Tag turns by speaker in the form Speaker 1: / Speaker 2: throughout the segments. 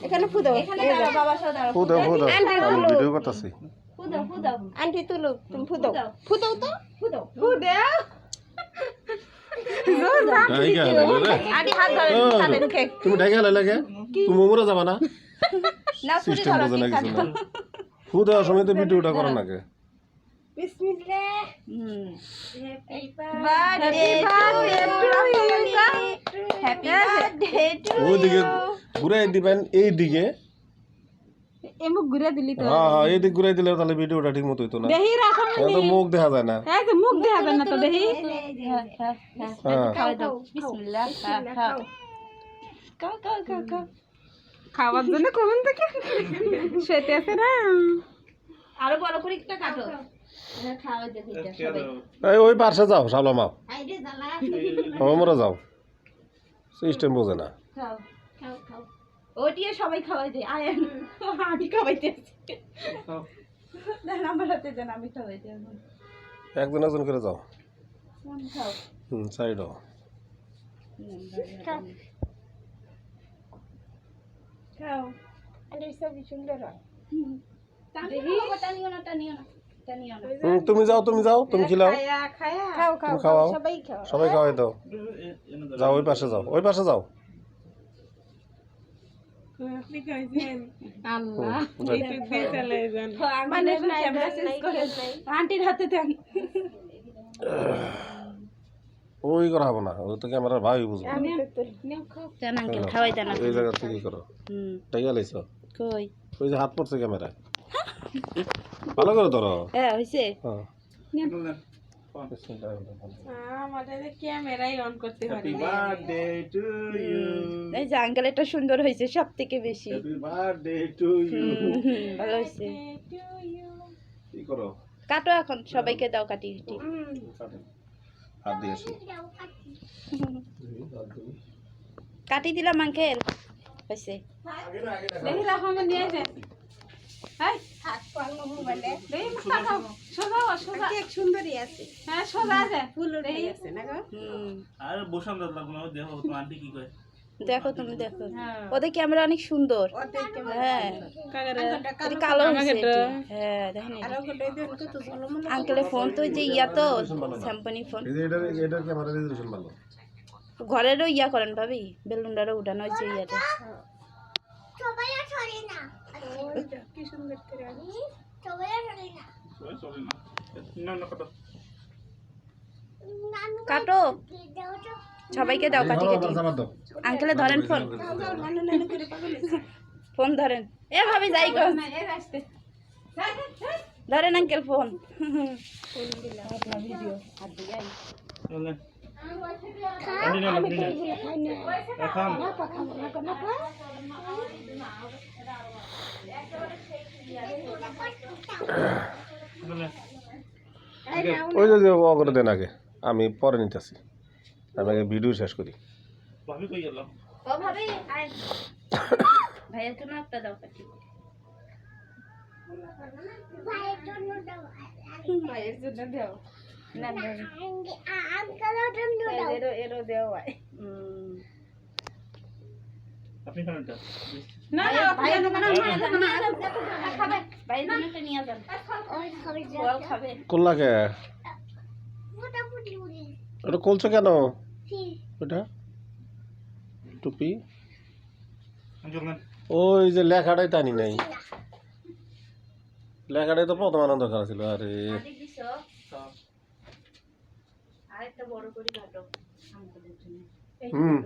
Speaker 1: এখানে ফু দাও,
Speaker 2: ফু দাও ফু দাও আমি ভিডিও করতেছি
Speaker 1: আন্টি তুলো, তুমি ফু দাও, ফু দাও তো, ফু দাও, ফু দাও। আন্টি হাত ধরে সাথে মুখে।
Speaker 2: তুমি ঢাকা লাগে তুমি মোমরা যাবা না
Speaker 1: না চুরি
Speaker 2: সিস্টেম
Speaker 1: করো
Speaker 2: বোঝা
Speaker 1: ঠিক
Speaker 2: না কিছু
Speaker 1: আছে।
Speaker 2: না ফু দেওয়ার সময় তো ভিডিওটা করো নাকি
Speaker 1: বিসমিল্লাহ। হ্যাপি বার্থডে টু
Speaker 2: ওইদিকে ঘুরাই দিবেন এই দিকে
Speaker 3: এমুক ঘুরে দিলি তো
Speaker 2: হ্যাঁ হ্যাঁ এই দিকে ঘুরাই দিলে তাহলে ভিডিওটা ঠিক মতো হইতো না
Speaker 3: দেহি রাখো
Speaker 2: তো মুখ দেখা যায় না
Speaker 3: এই যে মুখ দেখা যায় না তো দেহি
Speaker 2: হ্যাঁ
Speaker 1: খাওয়া দাও বিসমিল্লাহ খাও খাও খাও খাও খাও
Speaker 3: খাওয়ার জন্য কখন থেকে শুতে আছে না
Speaker 1: আরো বড় করে একটা কাটো খাওয়া দে দুইটা সবাই
Speaker 2: এই ওই পাশে যাও শালো মাও
Speaker 1: আইরে জ্বালা
Speaker 2: মোমরা যাও সিস্টেম বোঝে না
Speaker 1: খাও খাও খাও ওটিয়ে সবাই খাওয়াই দে আয় আমি খাওয়াইতে না আমার হাতে দেন আমি খাওয়াইতে
Speaker 2: একজন একজন করে যাও
Speaker 1: খাও
Speaker 2: সাইডও
Speaker 1: খাও আরে সব সুন্দর হয় টানিও না টানিও না টানিও না
Speaker 2: তুমি যাও তুমি খিলাও
Speaker 1: খাও
Speaker 2: তুমি খাওয়াও
Speaker 1: সবাই খাও
Speaker 2: সবাই খাওয়াই দাও যাও ওই পাশে যাও ওই পাশে যাও
Speaker 3: আল্লাহ একটু দিয়ে চলে যান
Speaker 1: মানে ক্যামেরা চেঞ্জ করে আন্টির হাতে দেন
Speaker 2: ওই করা হবে না ওই তো ক্যামেরার ভাই বুঝবো
Speaker 1: দেন আঙ্কেল খাওয়াই দেন
Speaker 2: এই জায়গা থেকে করো টাইয়া লাইছো
Speaker 1: কই
Speaker 2: ওই যে হাত পড়ছে ক্যামেরা ভালো করে ধরো
Speaker 1: হ্যাঁ হইছে
Speaker 2: হ্যাঁ
Speaker 3: আমাদের ক্যামেরাই অন করতে পারি
Speaker 2: হ্যাপি বার্থডে টু ইউ
Speaker 1: এই যে আঙ্কেল এটা সুন্দর হয়েছে সব থেকে বেশি
Speaker 2: হ্যাপি বার্থডে টু ইউ
Speaker 1: ভালো হয়েছে
Speaker 2: কি করো
Speaker 1: কাটো এখন সবাইকে দাও কাটি কাটি
Speaker 2: হাত দিয়ে আসি
Speaker 1: কাটি দিলাম আঙ্কেল হয়েছে
Speaker 3: দেখি রাখো আমি নিয়ে যাই হাই দেখি মুখটা খাও সোজা সোজা
Speaker 1: কেক সুন্দরই আছে
Speaker 3: হ্যাঁ সোজা আছে
Speaker 1: ফুল উঠে আছে না গো
Speaker 4: আরে বসান দাও লাগলো দেখো তো আন্টি কি কয়
Speaker 1: দেখো তুমি দেখো ওদের ক্যামেরা অনেক সুন্দর হ্যাঁ এটা কালো হয়েছে হ্যাঁ দেখেন আঙ্কেলের ফোন তো যে ইয়া তো স্যাম্পানি ফোন
Speaker 2: এটা ক্যামেরা রেজোলিউশন ভালো
Speaker 1: ঘরেরও ইয়া করেন ভাবি বেলুনটারও উঠানো হয়েছে ইয়াতে
Speaker 3: কি সুন্দর করে
Speaker 4: না না কত
Speaker 1: কাটো সবাইকে দাও কাটি কাটি আঙ্কেলে ধরেন ফোন ফোন ধরেন এ ভাবি যাই গো ধরেন আঙ্কেল ফোন ভিডিও হাত দিয়ে
Speaker 4: চলেন আন্টি না লাগবে না এখন
Speaker 2: ওই যে ও করে দেন আগে আমি পরে নিতেছি আমি আগে ভিডিও শেষ করি
Speaker 4: ভাবি কই গেল
Speaker 1: ও ভাবি আয় ভাইয়ের জন্য একটা দাও কাটি ভাইয়ের জন্য দাও না এরো দেও আয়
Speaker 4: আপনি খানটা
Speaker 3: না না
Speaker 1: ভাইয়ের জন্য খাবে ভাইয়ের জন্য একটা নিয়ে যান ওই খাবে
Speaker 2: করলাকে ওটা করছো কেন ওটা টুপি
Speaker 4: চলেন
Speaker 2: ওই যে লেখাটাই টানি নাই লেখাটাই তো প্রথম আনন্দ করা ছিল আরে
Speaker 1: আদি দিছো আরেকটা বড় করে কাটো আঙ্কেলের জন্য
Speaker 2: হুম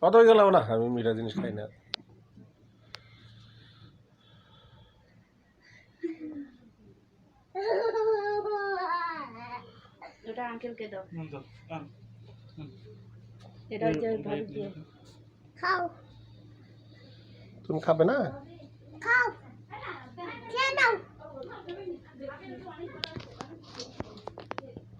Speaker 2: কত হয়ে গেলাম না আমি মিঠা জিনিস খাই না
Speaker 1: দুটা আঙ্কেলকে দাও
Speaker 4: দাও
Speaker 1: এটা হচ্ছে ভাবি দিয়ে
Speaker 5: খাও
Speaker 2: তুমি খাবে না
Speaker 5: খাও খেয়ে নাও